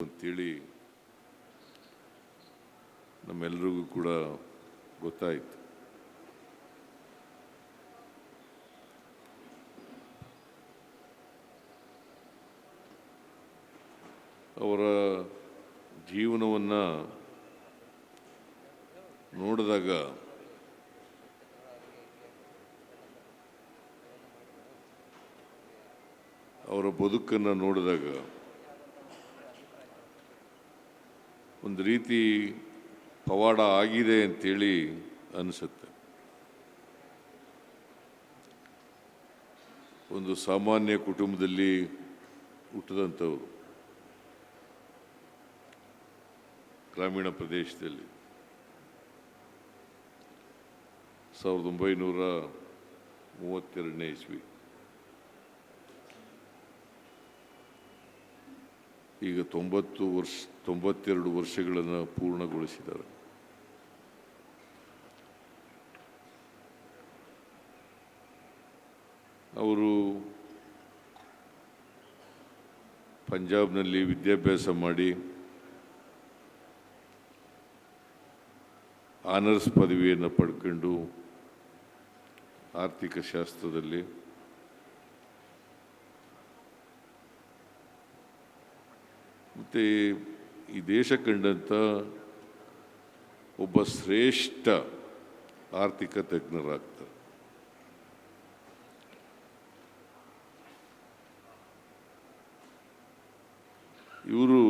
ಅಂತೇಳಿ ನಮ್ಮೆಲ್ಲರಿಗೂ ಕೂಡ ಗೊತ್ತಾಯಿತು. ಅವರ ಜೀವನವನ್ನು ನೋಡಿದಾಗ ಅವರ ಬದುಕನ್ನು ನೋಡಿದಾಗ ಒಂದು ರೀತಿ ಪವಾಡ ಆಗಿದೆ ಅಂತೇಳಿ ಅನಿಸುತ್ತೆ. ಒಂದು ಸಾಮಾನ್ಯ ಕುಟುಂಬದಲ್ಲಿ ಹುಟ್ಟಿದಂಥವರು, ಗ್ರಾಮೀಣ ಪ್ರದೇಶದಲ್ಲಿ 1932ನೇ ಇಸ್ವಿ, ಈಗ 92 ವರ್ಷಗಳನ್ನು ಪೂರ್ಣಗೊಳಿಸಿದ್ದಾರೆ. ಅವರು ಪಂಜಾಬ್ನಲ್ಲಿ ವಿದ್ಯಾಭ್ಯಾಸ ಮಾಡಿ ಆನರ್ಸ್ ಪದವಿಯನ್ನು ಪಡ್ಕೊಂಡು ಆರ್ಥಿಕ ಶಾಸ್ತ್ರದಲ್ಲಿ ಮತ್ತು ಈ ದೇಶ ಕಂಡಂಥ ಒಬ್ಬ ಶ್ರೇಷ್ಠ ಆರ್ಥಿಕ ತಜ್ಞರಾಗ್ತಾರೆ. ಇವರು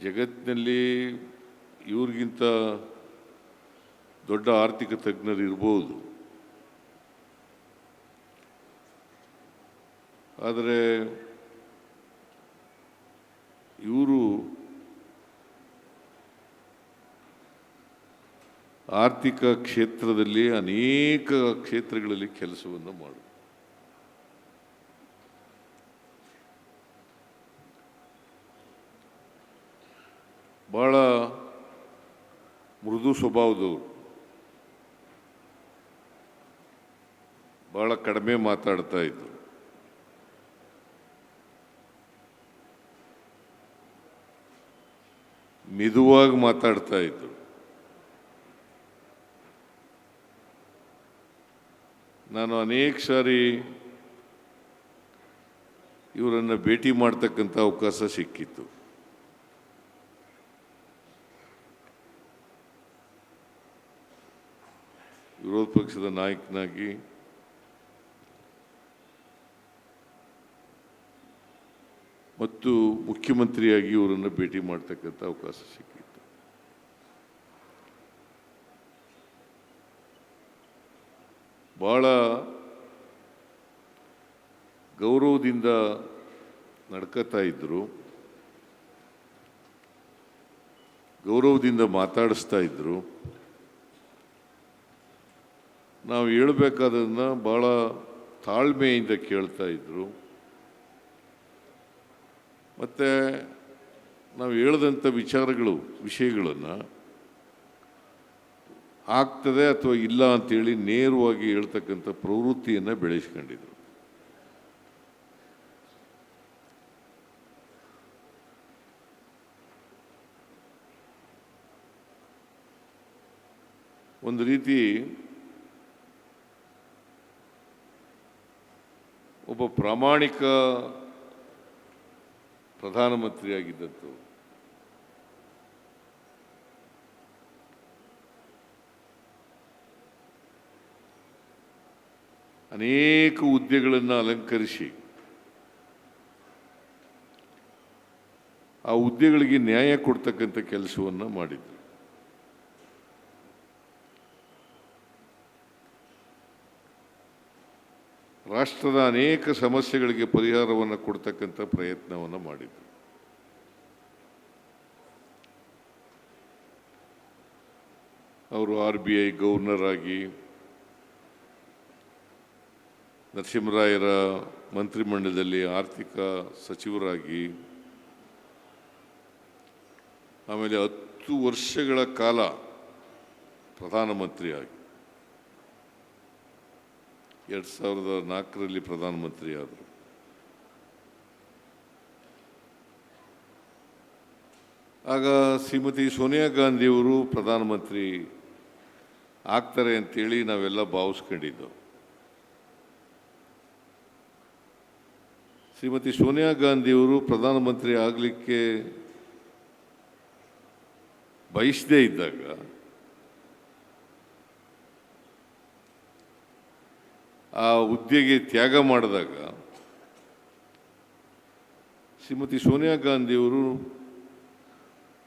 ಜಗತ್ತಿನಲ್ಲಿ ಇವ್ರಿಗಿಂತ ದೊಡ್ಡ ಆರ್ಥಿಕ ತಜ್ಞರು ಇರ್ಬೋದು, ಆದರೆ ಇವರು ಆರ್ಥಿಕ ಕ್ಷೇತ್ರದಲ್ಲಿ ಅನೇಕ ಕ್ಷೇತ್ರಗಳಲ್ಲಿ ಕೆಲಸವನ್ನು ಮಾಡು. ಬಹಳ ಮೃದು ಸ್ವಭಾವದವರು, ಬಹಳ ಕಡಿಮೆ ಮಾತಾಡ್ತಾ ಇದ್ರು. ಮೆದುವಾಗಿ ಮಾತಾಡ್ತಾ ಇದ್ರು. ನಾನು ಅನೇಕ ಸಾರಿ ಇವರನ್ನು ಭೇಟಿ ಮಾಡ್ತಕ್ಕಂಥ ಅವಕಾಶ ಸಿಕ್ಕಿತ್ತು. ವಿರೋಧ ಪಕ್ಷದ ನಾಯಕನಾಗಿ ಮತ್ತು ಮುಖ್ಯಮಂತ್ರಿಯಾಗಿ ಇವರನ್ನು ಭೇಟಿ ಮಾಡ್ತಕ್ಕಂಥ ಅವಕಾಶ ಸಿಕ್ಕಿತ್ತು. ಬಹಳ ಗೌರವದಿಂದ ನಡ್ಕೋತಾ ಇದ್ರು, ಗೌರವದಿಂದ ಮಾತಾಡಿಸ್ತಾ ಇದ್ರು. ನಾವು ಹೇಳಬೇಕಾದನ್ನ ಬಹಳ ತಾಳ್ಮೆಯಿಂದ ಕೇಳ್ತಾ ಇದ್ರು. ಮತ್ತು ನಾವು ಹೇಳಿದಂಥ ವಿಷಯಗಳನ್ನು ಆಗ್ತದೆ ಅಥವಾ ಇಲ್ಲ ಅಂತೇಳಿ ನೇರವಾಗಿ ಹೇಳ್ತಕ್ಕಂಥ ಪ್ರವೃತ್ತಿಯನ್ನು ಬೆಳೆಸ್ಕೊಂಡಿದ್ರು. ಒಂದು ರೀತಿ ಒಬ್ಬ ಪ್ರಾಮಾಣಿಕ ಪ್ರಧಾನಮಂತ್ರಿಯಾಗಿದ್ದಂಥವು. ಅನೇಕ ಹುದ್ದೆಗಳನ್ನು ಅಲಂಕರಿಸಿ ಆ ಹುದ್ದೆಗಳಿಗೆ ನ್ಯಾಯ ಕೊಡ್ತಕ್ಕಂಥ ಕೆಲಸವನ್ನು ಮಾಡಿದ್ರು. ರಾಷ್ಟ್ರದ ಅನೇಕ ಸಮಸ್ಯೆಗಳಿಗೆ ಪರಿಹಾರವನ್ನು ಕೊಡ್ತಕ್ಕಂಥ ಪ್ರಯತ್ನವನ್ನು ಮಾಡಿದ್ರು. ಅವರು RBI ಗವರ್ನರ್ ಆಗಿ, ನರಸಿಂಹರಾಯರ ಮಂತ್ರಿಮಂಡಲದಲ್ಲಿ ಆರ್ಥಿಕ ಸಚಿವರಾಗಿ, ಆಮೇಲೆ 10 ವರ್ಷಗಳ ಕಾಲ ಪ್ರಧಾನಮಂತ್ರಿಯಾಗಿ 2004ರಲ್ಲಿ ಪ್ರಧಾನಮಂತ್ರಿ ಆದರು. ಆಗ ಶ್ರೀಮತಿ ಸೋನಿಯಾ ಗಾಂಧಿಯವರು ಪ್ರಧಾನಮಂತ್ರಿ ಆಗ್ತಾರೆ ಅಂತೇಳಿ ನಾವೆಲ್ಲ ಭಾವಿಸ್ಕೊಂಡಿದ್ದು. ಶ್ರೀಮತಿ ಸೋನಿಯಾ ಗಾಂಧಿಯವರು ಪ್ರಧಾನಮಂತ್ರಿ ಆಗಲಿಕ್ಕೆ ಬಯಸದೇ ಇದ್ದಾಗ ಆ ಹುದ್ದೆಗೆ ತ್ಯಾಗ ಮಾಡಿದಾಗ ಶ್ರೀಮತಿ ಸೋನಿಯಾ ಗಾಂಧಿಯವರು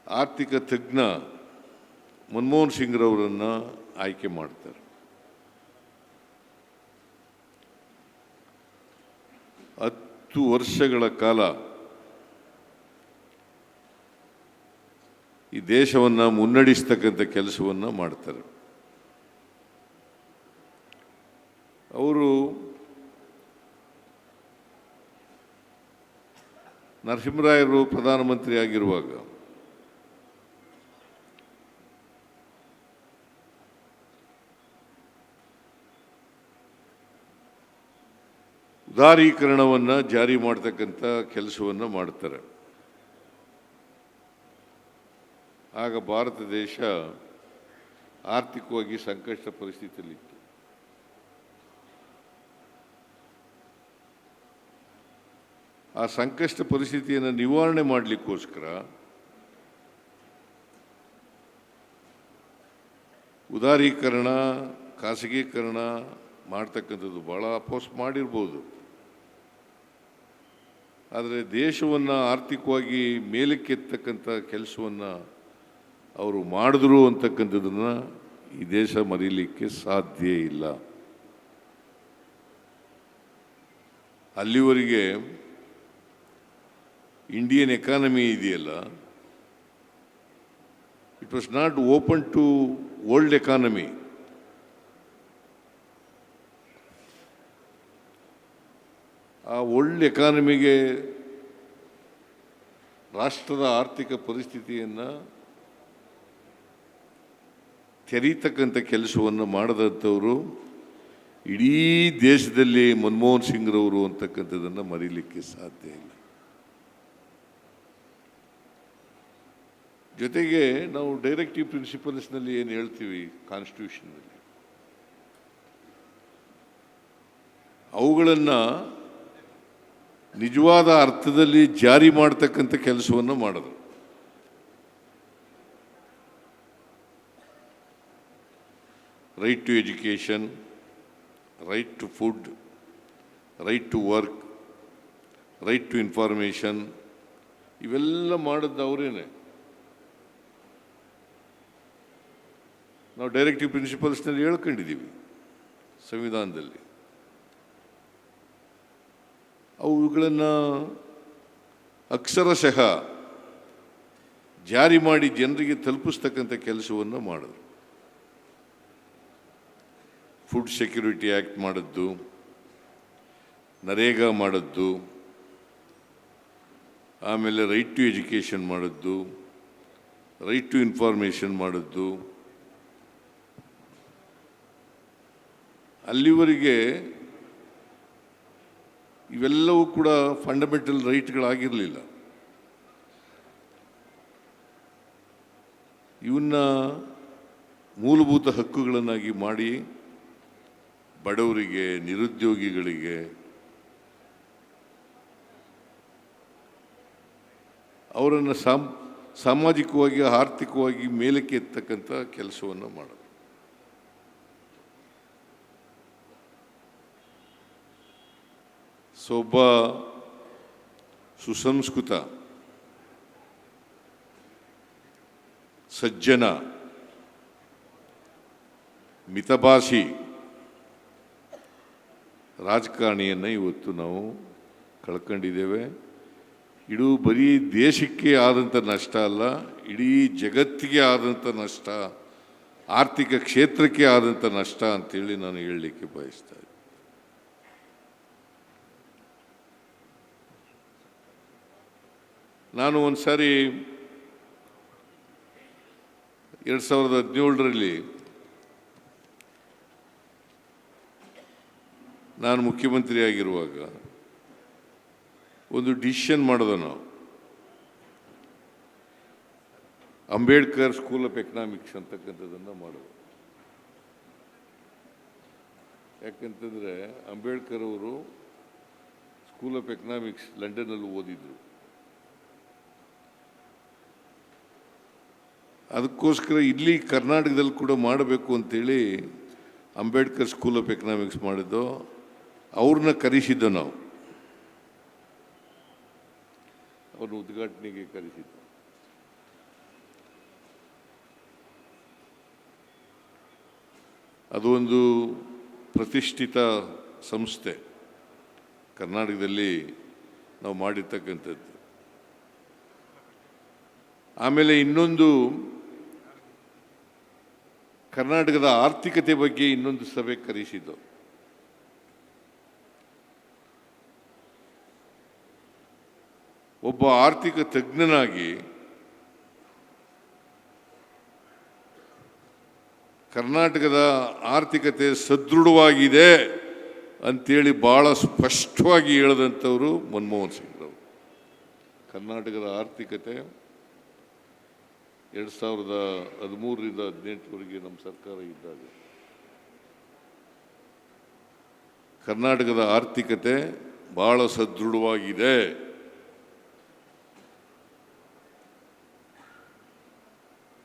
ಆರ್ಥಿಕ ತಜ್ಞ ಮನಮೋಹನ್ ಸಿಂಗ್ರವರನ್ನು ಆಯ್ಕೆ ಮಾಡ್ತಾರೆ. 10 ವರ್ಷಗಳ ಕಾಲ ಈ ದೇಶವನ್ನು ಮುನ್ನಡೆಸ್ತಕ್ಕಂಥ ಕೆಲಸವನ್ನು ಮಾಡ್ತಾರೆ. ಅವರು ನರಸಿಂಹರಾಯರು ಪ್ರಧಾನಮಂತ್ರಿ ಆಗಿರುವಾಗ ಉದಾರೀಕರಣವನ್ನು ಜಾರಿ ಮಾಡ್ತಕ್ಕಂಥ ಕೆಲಸವನ್ನು ಮಾಡ್ತಾರೆ. ಆಗ ಭಾರತ ದೇಶ ಆರ್ಥಿಕವಾಗಿ ಸಂಕಷ್ಟ ಪರಿಸ್ಥಿತಿಯಲ್ಲಿತ್ತು. ಆ ಸಂಕಷ್ಟ ಪರಿಸ್ಥಿತಿಯನ್ನು ನಿವಾರಣೆ ಮಾಡಲಿಕ್ಕೋಸ್ಕರ ಉದಾರೀಕರಣ, ಖಾಸಗೀಕರಣ ಮಾಡ್ತಕ್ಕಂಥದ್ದು ಭಾಳ ಅಪೋಸ್ ಮಾಡಿರ್ಬೋದು. ಆದರೆ ದೇಶವನ್ನು ಆರ್ಥಿಕವಾಗಿ ಮೇಲಕ್ಕೆತ್ತಕ್ಕಂಥ ಕೆಲಸವನ್ನು ಅವರು ಮಾಡಿದ್ರು ಅಂತಕ್ಕಂಥದ್ದನ್ನು ಈ ದೇಶ ಮರೀಲಿಕ್ಕೆ ಸಾಧ್ಯ ಇಲ್ಲ. ಅಲ್ಲಿವರೆಗೆ ಇಂಡಿಯನ್ ಎಕಾನಮಿ ಇದೆಯಲ್ಲ, it was not open to world economy. ಆ ವರ್ಲ್ಡ್ ಎಕಾನಮಿಗೆ ರಾಷ್ಟ್ರದ ಆರ್ಥಿಕ ಪರಿಸ್ಥಿತಿಯನ್ನು ತೆರೀತಕ್ಕಂಥ ಕೆಲಸವನ್ನು ಮಾಡದಂಥವರು ಇಡೀ ದೇಶದಲ್ಲಿ ಮನಮೋಹನ್ ಸಿಂಗ್ರವರು ಅಂತಕ್ಕಂಥದ್ದನ್ನು ಮರೀಲಿಕ್ಕೆ ಸಾಧ್ಯ ಇಲ್ಲ. ಜೊತೆಗೆ ನಾವು ಡೈರೆಕ್ಟಿವ್ ಪ್ರಿನ್ಸಿಪಲ್ಸ್ನಲ್ಲಿ ಏನು ಹೇಳ್ತೀವಿ ಕಾನ್ಸ್ಟಿಟ್ಯೂಷನ್ನಲ್ಲಿ, ಅವುಗಳನ್ನು ನಿಜವಾದ ಅರ್ಥದಲ್ಲಿ ಜಾರಿ ಮಾಡ್ತಕ್ಕಂಥ ಕೆಲಸವನ್ನು ಮಾಡಿದ್ರು. Right to education, right to food, right to work, right to information, ಇವೆಲ್ಲ ಮಾಡಿದ್ದು ಅವರೇನೆ. ನಾವು ಡೈರೆಕ್ಟಿವ್ ಪ್ರಿನ್ಸಿಪಲ್ಸ್ನಲ್ಲಿ ಹೇಳ್ಕೊಂಡಿದ್ದೀವಿ ಸಂವಿಧಾನದಲ್ಲಿ. ಅವುಗಳನ್ನು ಅಕ್ಷರಶಃ ಜಾರಿ ಮಾಡಿ ಜನರಿಗೆ ತಲುಪಿಸ್ತಕ್ಕಂಥ ಕೆಲಸವನ್ನು ಮಾಡಿದ್ರು. ಫುಡ್ ಸೆಕ್ಯೂರಿಟಿ ಆ್ಯಕ್ಟ್ ಮಾಡಿದ್ದು, ನರೇಗಾ ಮಾಡಿದ್ದು, ಆಮೇಲೆ ರೈಟ್ ಟು ಎಜುಕೇಷನ್ ಮಾಡಿದ್ದು, ರೈಟ್ ಟು ಇನ್ಫಾರ್ಮೇಷನ್ ಮಾಡಿದ್ದು. ಅಲ್ಲಿವರೆಗೆ ಇವೆಲ್ಲವೂ ಕೂಡ ಫಂಡಮೆಂಟಲ್ ರೈಟ್ಗಳಾಗಿರಲಿಲ್ಲ. ಇವನ್ನ ಮೂಲಭೂತ ಹಕ್ಕುಗಳನ್ನಾಗಿ ಮಾಡಿ ಬಡವರಿಗೆ, ನಿರುದ್ಯೋಗಿಗಳಿಗೆ, ಅವರನ್ನು ಸಾಮಾಜಿಕವಾಗಿ ಆರ್ಥಿಕವಾಗಿ ಮೇಲಕ್ಕೆ ಎತ್ತಕ್ಕಂಥ ಕೆಲಸವನ್ನು ಮಾಡೋದು. ಒಬ್ಬ ಸುಸಂಸ್ಕೃತ ಸಜ್ಜನ ಮಿತಭಾಷಿ ರಾಜಕಾರಣಿಯನ್ನು ಇವತ್ತು ನಾವು ಕಳ್ಕೊಂಡಿದ್ದೇವೆ. ಇದು ಬರೀ ದೇಶಕ್ಕೆ ಆದಂಥ ನಷ್ಟ ಅಲ್ಲ, ಇಡೀ ಜಗತ್ತಿಗೆ ಆದಂಥ ನಷ್ಟ, ಆರ್ಥಿಕ ಕ್ಷೇತ್ರಕ್ಕೆ ಆದಂಥ ನಷ್ಟ ಅಂತೇಳಿ ನಾನು ಹೇಳಲಿಕ್ಕೆ ಬಯಸ್ತಾ ಇದ್ದೀನಿ. ನಾನು ಒಂದು ಸಾರಿ 2017ರಲ್ಲಿ ನಾನು ಮುಖ್ಯಮಂತ್ರಿ ಆಗಿರುವಾಗ ಒಂದು ಡಿಸಿಷನ್ ಮಾಡೋದು. ನಾವು ಅಂಬೇಡ್ಕರ್ ಸ್ಕೂಲ್ ಆಫ್ ಎಕನಾಮಿಕ್ಸ್ ಅಂತಕ್ಕಂಥದ್ದನ್ನು ಮಾಡೋದು. ಯಾಕಂತಂದರೆ ಅಂಬೇಡ್ಕರ್ ಅವರು ಸ್ಕೂಲ್ ಆಫ್ ಎಕನಾಮಿಕ್ಸ್ ಲಂಡನ್ನಲ್ಲಿ ಓದಿದ್ರು. ಅದಕ್ಕೋಸ್ಕರ ಇಲ್ಲಿ ಕರ್ನಾಟಕದಲ್ಲಿ ಕೂಡ ಮಾಡಬೇಕು ಅಂತೇಳಿ ಅಂಬೇಡ್ಕರ್ ಸ್ಕೂಲ್ ಆಫ್ ಎಕನಾಮಿಕ್ಸ್ ಮಾಡಿದ್ದು. ಅವ್ರನ್ನ ಕರೆಸಿದ್ದು ನಾವು, ಅವ್ರನ್ನ ಉದ್ಘಾಟನೆಗೆ ಕರೆಸಿದ್ದು. ಅದು ಒಂದು ಪ್ರತಿಷ್ಠಿತ ಸಂಸ್ಥೆ ಕರ್ನಾಟಕದಲ್ಲಿ ನಾವು ಮಾಡಿರ್ತಕ್ಕಂಥದ್ದು. ಆಮೇಲೆ ಇನ್ನೊಂದು ಕರ್ನಾಟಕದ ಆರ್ಥಿಕತೆ ಬಗ್ಗೆ ಇನ್ನೊಂದು ಸಭೆ ಕರೆಸಿದ್ದು. ಒಬ್ಬ ಆರ್ಥಿಕ ತಜ್ಞನಾಗಿ ಕರ್ನಾಟಕದ ಆರ್ಥಿಕತೆ ಸದೃಢವಾಗಿದೆ ಅಂತೇಳಿ ಭಾಳ ಸ್ಪಷ್ಟವಾಗಿ ಹೇಳಿದಂಥವರು ಮನಮೋಹನ್ ಸಿಂಗ್ರವರು. ಕರ್ನಾಟಕದ ಆರ್ಥಿಕತೆ 2013ರಿಂದ 2018ವರೆಗೆ ನಮ್ಮ ಸರ್ಕಾರ ಇದ್ದಾಗ ಕರ್ನಾಟಕದ ಆರ್ಥಿಕತೆ ಭಾಳ ಸದೃಢವಾಗಿದೆ,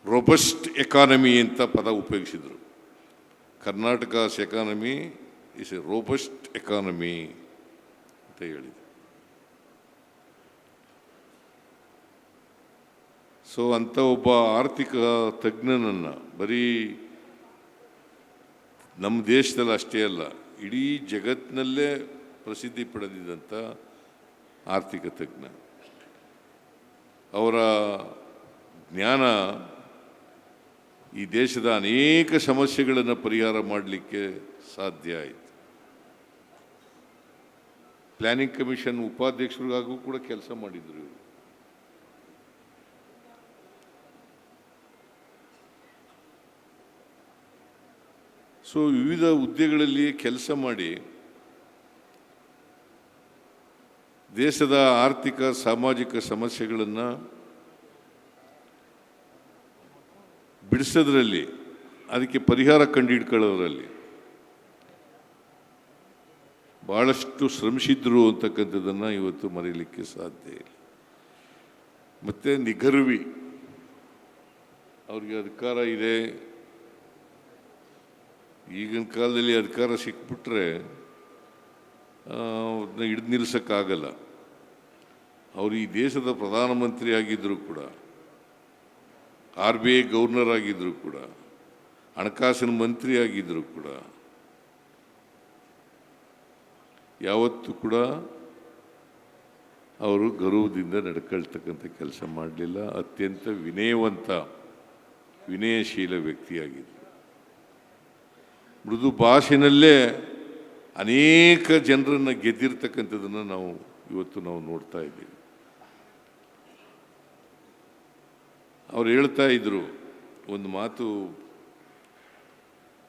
ರೊಬಸ್ಟ್ ಎಕಾನಮಿ ಅಂತ ಪದ ಉಪಯೋಗಿಸಿದರು. Karnataka's economy is a robust economy ಅಂತ ಹೇಳಿದೆ. ಸೊ ಅಂಥ ಒಬ್ಬ ಆರ್ಥಿಕ ತಜ್ಞನನ್ನು ಬರೀ ನಮ್ಮ ದೇಶದಲ್ಲಿ ಅಷ್ಟೇ ಅಲ್ಲ, ಇಡೀ ಜಗತ್ತಿನಲ್ಲೇ ಪ್ರಸಿದ್ಧಿ ಪಡೆದಿದ್ದಂಥ ಆರ್ಥಿಕ ತಜ್ಞ. ಅವರ ಜ್ಞಾನ ಈ ದೇಶದ ಅನೇಕ ಸಮಸ್ಯೆಗಳನ್ನು ಪರಿಹಾರ ಮಾಡಲಿಕ್ಕೆ ಸಾಧ್ಯ ಆಯಿತು. ಪ್ಲಾನಿಂಗ್ ಕಮಿಷನ್ ಉಪಾಧ್ಯಕ್ಷರಿಗಾಗೂ ಕೂಡ ಕೆಲಸ ಮಾಡಿದ್ರು ಇವರು. ಸೊ ವಿವಿಧ ಹುದ್ದೆಗಳಲ್ಲಿ ಕೆಲಸ ಮಾಡಿ ದೇಶದ ಆರ್ಥಿಕ ಸಾಮಾಜಿಕ ಸಮಸ್ಯೆಗಳನ್ನು ಬಿಡಿಸೋದ್ರಲ್ಲಿ, ಅದಕ್ಕೆ ಪರಿಹಾರ ಕಂಡುಹಿಡ್ಕೊಳ್ಳೋದ್ರಲ್ಲಿ ಭಾಳಷ್ಟು ಶ್ರಮಿಸಿದ್ರು ಅಂತಕ್ಕಂಥದ್ದನ್ನು ಇವತ್ತು ಮರೀಲಿಕ್ಕೆ ಸಾಧ್ಯ ಇಲ್ಲ. ಮತ್ತು ನಿಗರ್ವಿ, ಅವ್ರಿಗೆ ಅಧಿಕಾರ ಇದೆ. ಈಗಿನ ಕಾಲದಲ್ಲಿ ಅಧಿಕಾರ ಸಿಕ್ಬಿಟ್ರೆ ಅದನ್ನ ಹಿಡಿದು ನಿಲ್ಲಿಸೋಕ್ಕಾಗಲ್ಲ. ಅವರು ಈ ದೇಶದ ಪ್ರಧಾನಮಂತ್ರಿ ಆಗಿದ್ದರೂ ಕೂಡ, RBI ಗವರ್ನರ್ ಆಗಿದ್ದರೂ ಕೂಡ, ಹಣಕಾಸಿನ ಮಂತ್ರಿ ಆಗಿದ್ದರೂ ಕೂಡ ಯಾವತ್ತೂ ಕೂಡ ಅವರು ಗೌರವದಿಂದ ನಡ್ಕೊಳ್ತಕ್ಕಂಥ ಕೆಲಸ ಮಾಡಲಿಲ್ಲ. ಅತ್ಯಂತ ವಿನಯಶೀಲ ವ್ಯಕ್ತಿಯಾಗಿದ್ದರು. ಮೃದು ಭಾಷೆನಲ್ಲೇ ಅನೇಕ ಜನರನ್ನು ಗೆದ್ದಿರ್ತಕ್ಕಂಥದ್ದನ್ನು ಇವತ್ತು ನಾವು ನೋಡ್ತಾ ಇದ್ದೀವಿ. ಅವ್ರು ಹೇಳ್ತಾ ಇದ್ರು ಒಂದು ಮಾತು,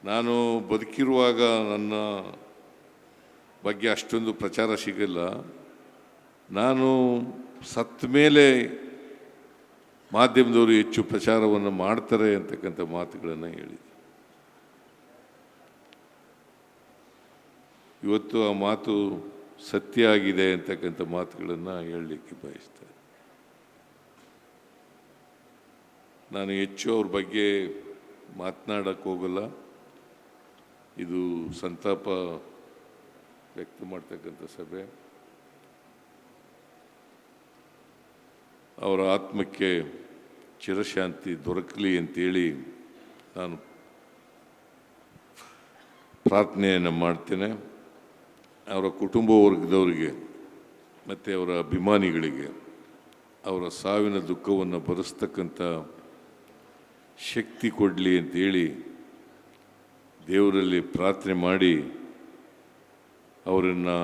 ನಾನು ಬದುಕಿರುವಾಗ ನನ್ನ ಬಗ್ಗೆ ಅಷ್ಟೊಂದು ಪ್ರಚಾರ ಸಿಗಲ್ಲ, ನಾನು ಸತ್ತ ಮೇಲೆ ಮಾಧ್ಯಮದವರು ಹೆಚ್ಚು ಪ್ರಚಾರವನ್ನು ಮಾಡ್ತಾರೆ ಅಂತಕ್ಕಂಥ ಮಾತುಗಳನ್ನು ಹೇಳಿದ್ರು. ಇವತ್ತು ಆ ಮಾತು ಸತ್ಯ ಆಗಿದೆ ಅಂತಕ್ಕಂಥ ಮಾತುಗಳನ್ನು ಹೇಳಲಿಕ್ಕೆ ಬಯಸ್ತಾರೆ. ನಾನು ಹೆಚ್ಚು ಅವ್ರ ಬಗ್ಗೆ ಮಾತನಾಡಕ್ಕೆ ಹೋಗಲ್ಲ. ಇದು ಸಂತಾಪ ವ್ಯಕ್ತ ಮಾಡ್ತಕ್ಕಂಥ ಸಭೆ. ಅವರ ಆತ್ಮಕ್ಕೆ ಚಿರಶಾಂತಿ ದೊರಕಲಿ ಅಂತೇಳಿ ನಾನು ಪ್ರಾರ್ಥನೆಯನ್ನು ಮಾಡ್ತೇನೆ. ಅವರ ಕುಟುಂಬ ವರ್ಗದವರಿಗೆ ಮತ್ತು ಅವರ ಅಭಿಮಾನಿಗಳಿಗೆ ಅವರ ಸಾವಿನ ದುಃಖವನ್ನು ಭರಿಸ್ತಕ್ಕಂಥ ಶಕ್ತಿ ಕೊಡಲಿ ಅಂತೇಳಿ ದೇವರಲ್ಲಿ ಪ್ರಾರ್ಥನೆ ಮಾಡಿ ಅವರನ್ನು